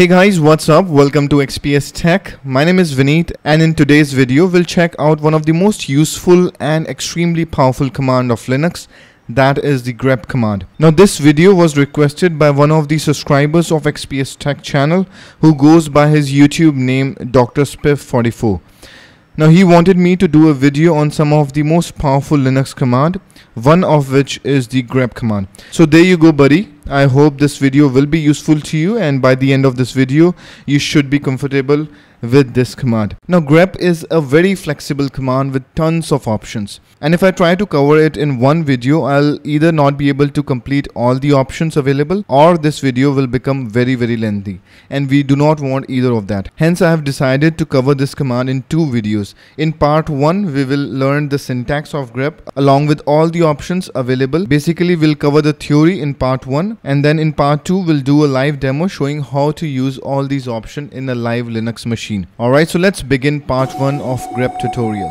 Hey guys, what's up? Welcome to XPSTECH. My name is Vineet, and in today's video we'll check out one of the most useful and extremely powerful command of Linux, that is the grep command. Now this video was requested by one of the subscribers of XPSTECH channel who goes by his YouTube name Dr. Spiff44. Now he wanted me to do a video on some of the most powerful Linux command, one of which is the grep command. So there you go, buddy. I hope this video will be useful to you, and by the end of this video you should be comfortable with this command. Now grep is a very flexible command with tons of options, and if I try to cover it in one video, I'll either not be able to complete all the options available, or this video will become very lengthy, and we do not want either of that. Hence I have decided to cover this command in two videos. In part 1 we will learn the syntax of grep along with all the options available. Basically we'll cover the theory in part 1, and then in part 2 we'll do a live demo showing how to use all these options in a live Linux machine. Alright, so let's begin part 1 of grep tutorial.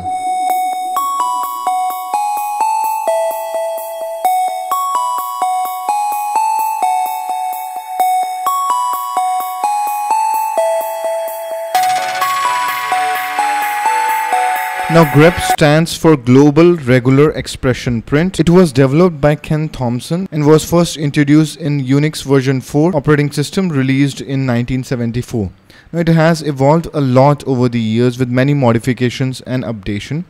Now grep stands for Global Regular Expression Print. It was developed by Ken Thompson and was first introduced in Unix version 4 operating system released in 1974. Now it has evolved a lot over the years with many modifications and updation.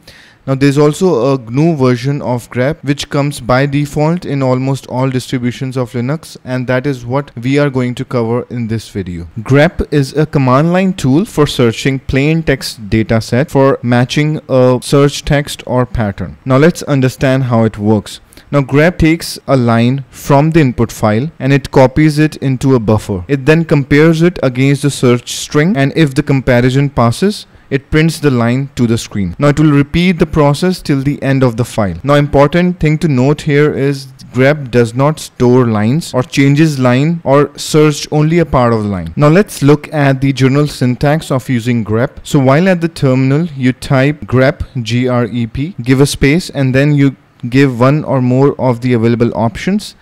Now there's also a GNU version of grep which comes by default in almost all distributions of Linux, and that is what we are going to cover in this video. Grep is a command line tool for searching plain text dataset for matching a search text or pattern. Now let's understand how it works. Now grep takes a line from the input file and it copies it into a buffer. It then compares it against the search string, and if the comparison passes, it prints the line to the screen. Now it will repeat the process till the end of the file. Now important thing to note here is grep does not store lines or changes line or search only a part of the line. Now let's look at the general syntax of using grep. So while at the terminal you type grep, G-R-E-P, give a space, and then you give one or more of the available options,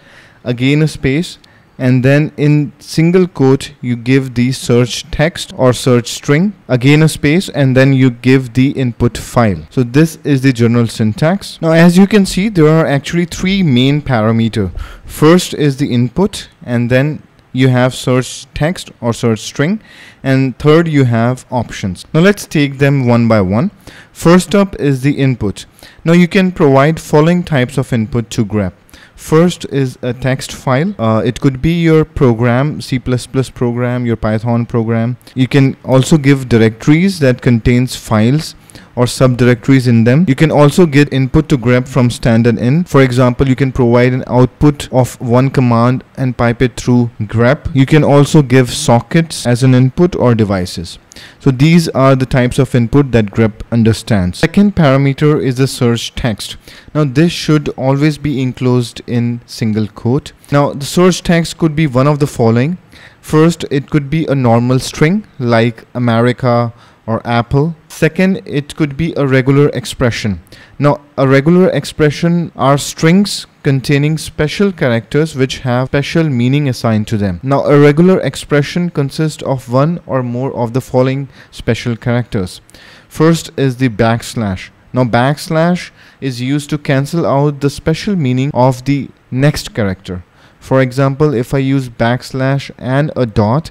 again a space, and then in single quote you give the search text or search string, again a space, and then you give the input file. So this is the general syntax. Now as you can see, there are actually three main parameters. First is the input, and then you have search text or search string, and third you have options. Now let's take them one by one. First up is the input. Now you can provide following types of input to grep. First is a text file. It could be your program, C++ program, your Python program. You can also give directories that contains files or subdirectories in them. You can also get input to grep from standard in. For example, you can provide an output of one command and pipe it through grep. You can also give sockets as an input or devices. So these are the types of input that grep understands. Second parameter is the search text. Now this should always be enclosed in single quote. Now the search text could be one of the following. First, it could be a normal string like America or Apple. Second, it could be a regular expression. Now a regular expression are strings containing special characters which have special meaning assigned to them. Now a regular expression consists of one or more of the following special characters. First is the backslash. Now backslash is used to cancel out the special meaning of the next character. For example, if I use backslash and a dot,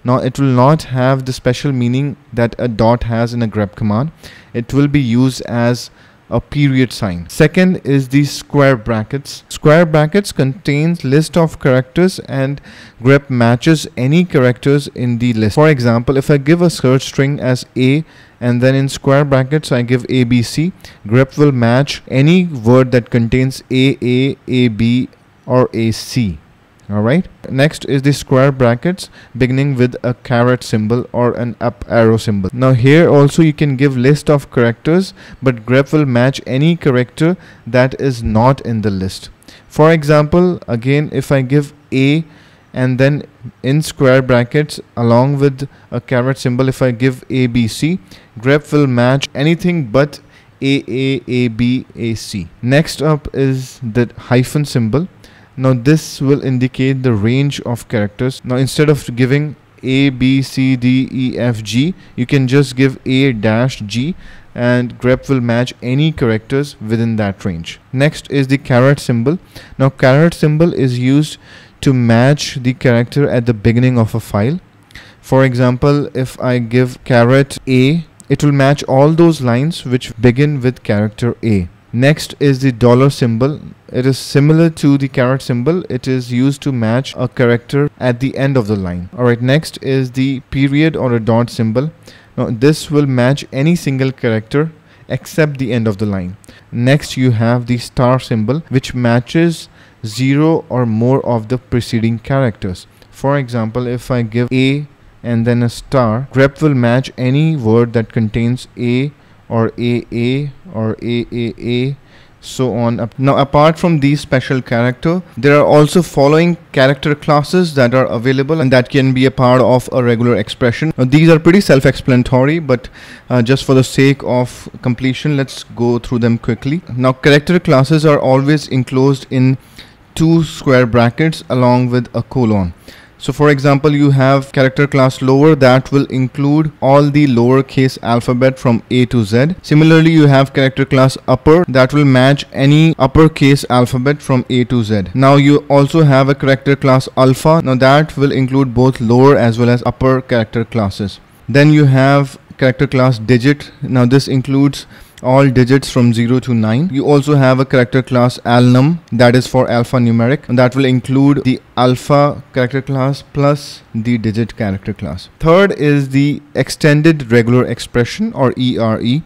now it will not have the special meaning that a dot has in a grep command. It will be used as a period sign. Second is the square brackets. Square brackets contains list of characters, and grep matches any characters in the list. For example, if I give a search string as A and then in square brackets I give ABC, grep will match any word that contains A, B or AC. Alright, next is the square brackets beginning with a caret symbol or an up arrow symbol. Now here also you can give list of characters, but grep will match any character that is not in the list. For example, again if I give A and then in square brackets along with a caret symbol, if I give ABC, grep will match anything but A, B, AC. Next up is the hyphen symbol. Now this will indicate the range of characters. Now instead of giving A, B, C, D, E, F, G, you can just give A dash G and grep will match any characters within that range. Next is the caret symbol. Now caret symbol is used to match the character at the beginning of a file. For example, if I give caret A, it will match all those lines which begin with character A. Next is the dollar symbol. It is similar to the caret symbol. It is used to match a character at the end of the line. Alright, next is the period or a dot symbol. Now this will match any single character except the end of the line. Next you have the star symbol, which matches 0 or more of the preceding characters. For example, if I give A and then a star, grep will match any word that contains A or AA or AAA, so on. Now apart from these special character, there are also following character classes that are available and that can be a part of a regular expression. Now these are pretty self-explanatory, but just for the sake of completion, let's go through them quickly. Now character classes are always enclosed in 2 square brackets along with a colon. So for example, you have character class lower that will include all the lowercase alphabet from A to Z. Similarly, you have character class upper that will match any uppercase alphabet from A to Z. Now you also have a character class alpha. Now that will include both lower as well as upper character classes. Then you have character class digit. Now this includes all digits from 0 to 9. You also have a character class alnum, that is for alphanumeric, and that will include the alpha character class plus the digit character class. Third is the extended regular expression or ERE.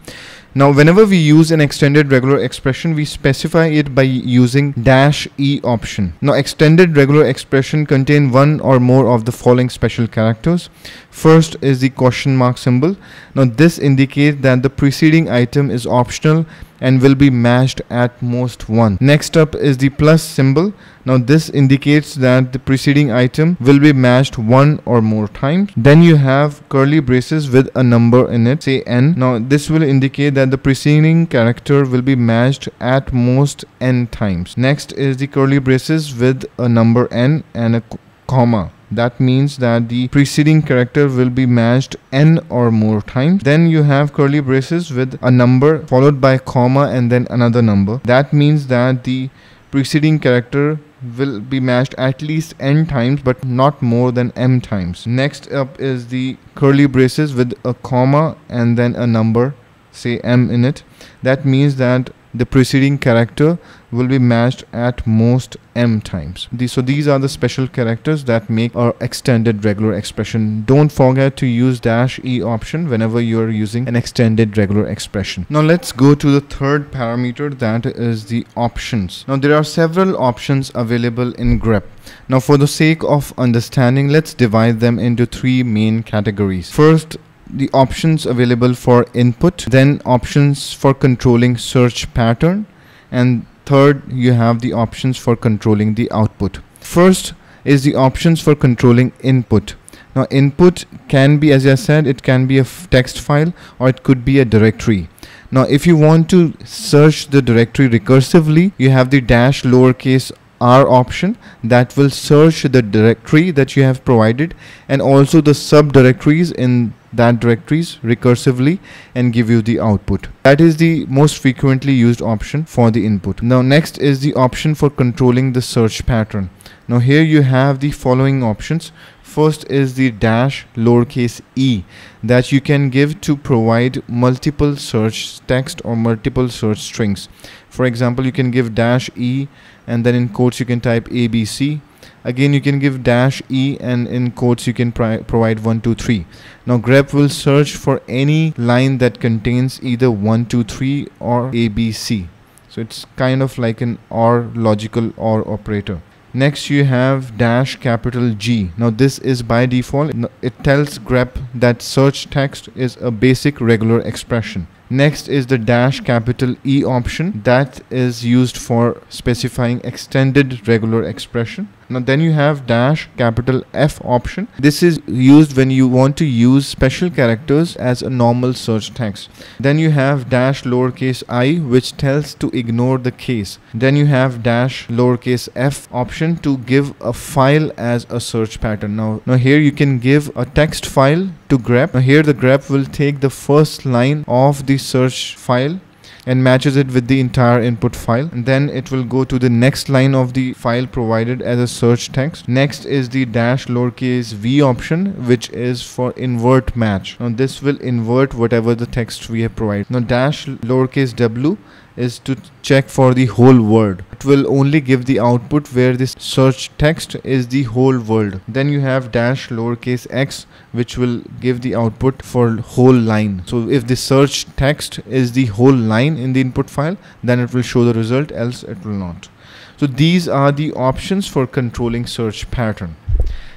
Now whenever we use an extended regular expression, we specify it by using -e option. Now extended regular expression contain one or more of the following special characters. First is the question mark symbol. Now this indicates that the preceding item is optional and will be matched at most 1. Next up is the plus symbol. Now this indicates that the preceding item will be matched 1 or more times. Then you have curly braces with a number in it, say n. Now this will indicate that the preceding character will be matched at most n times. Next is the curly braces with a number n and a comma. That means that the preceding character will be matched n or more times. Then you have curly braces with a number followed by comma and then another number. That means that the preceding character will be matched at least n times but not more than m times. Next up is the curly braces with a comma and then a number, say m in it. That means that the preceding character will be matched at most m times. So these are the special characters that make our extended regular expression. Don't forget to use -e option whenever you are using an extended regular expression. Now let's go to the third parameter, that is the options. Now there are several options available in grep. Now for the sake of understanding, let's divide them into 3 main categories. First, the options available for input, then options for controlling search pattern, and third you have the options for controlling the output. First is the options for controlling input. Now input can be, as I said, it can be a text file or it could be a directory. Now if you want to search the directory recursively, you have the -lowercase r option that will search the directory that you have provided and also the subdirectories in that directories recursively and give you the output. That is the most frequently used option for the input. Now next is the option for controlling the search pattern. Now here you have the following options. First is the -lowercase e that you can give to provide multiple search text or multiple search strings. For example, you can give -e and then in quotes you can type ABC. Again you can give -e and in quotes you can provide 1 2 3. Now grep will search for any line that contains either 1 2 3 or ABC. So it's kind of like an OR, logical OR operator. Next you have -G. Now this is by default. It tells grep that search text is a basic regular expression. Next is the -E option that is used for specifying extended regular expression. Now then you have dash capital F option. This is used when you want to use special characters as a normal search text. Then you have dash lowercase I, which tells to ignore the case. Then you have dash lowercase f option to give a file as a search pattern. Now here you can give a text file to grep. Now here the grep will take the first line of the search file and matches it with the entire input file, and then it will go to the next line of the file provided as a search text. Next is the dash lowercase v option, which is for invert match. Now this will invert whatever the text we have provided. Now dash lowercase w is to check for the whole word. It will only give the output where this search text is the whole word. Then you have dash lowercase x, which will give the output for whole line. So if the search text is the whole line in the input file, then it will show the result, else it will not. So these are the options for controlling search pattern.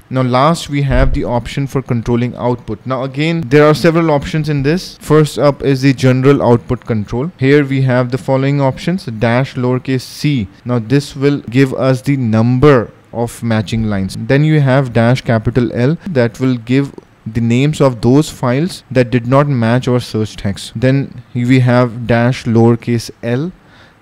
Now last we have the option for controlling output. Now again there are several options in this. First up is the general output control. Here we have the following options: dash lowercase c. Now this will give us the number of matching lines. Then you have dash capital L, that will give the names of those files that did not match our search text. Then we have dash lowercase l.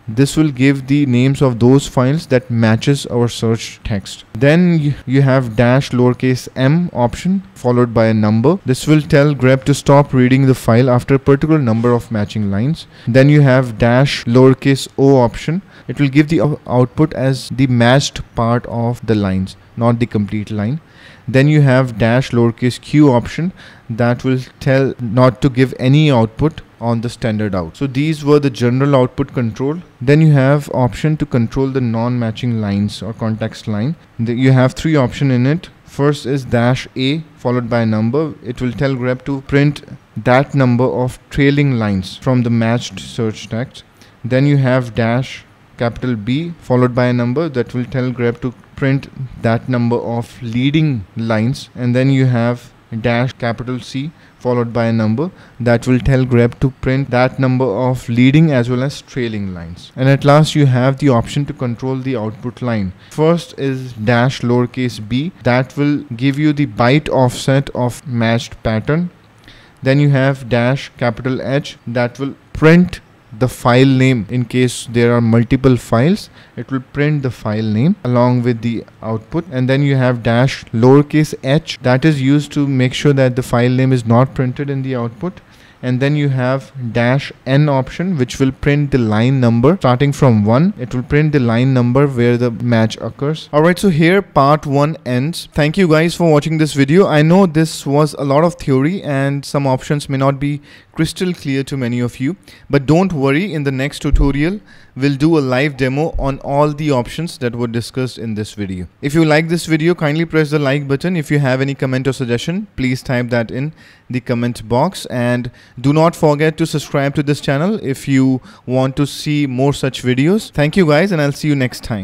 This will give the names of those files that matches our search text. Then you have dash lowercase m option followed by a number. This will tell grep to stop reading the file after a particular number of matching lines. Then you have dash lowercase o option. It will give the output as the matched part of the lines, not the complete line. Then you have dash lowercase q option, that will tell not to give any output on the standard out. So these were the general output control. Then you have option to control the non-matching lines or context line. You have three options in it. First is dash a followed by a number. It will tell grep to print that number of trailing lines from the matched search text. Then you have dash capital B followed by a number, that will tell grep to print that number of leading lines. And then you have dash capital C followed by a number, that will tell grep to print that number of leading as well as trailing lines. And at last you have the option to control the output line. First is dash lowercase b, that will give you the byte offset of matched pattern. Then you have dash capital H, that will print the file name. In case there are multiple files, it will print the file name along with the output. And then you have dash lowercase h, that is used to make sure that the file name is not printed in the output. And then you have dash n option, which will print the line number starting from 1. It will print the line number where the match occurs. Alright, so here part 1 ends. Thank you guys for watching this video. I know this was a lot of theory and some options may not be crystal clear to many of you, but don't worry, in the next tutorial we'll do a live demo on all the options that were discussed in this video. If you like this video, kindly press the like button. If you have any comment or suggestion, please type that in the comment box, and do not forget to subscribe to this channel if you want to see more such videos. Thank you guys, and I'll see you next time.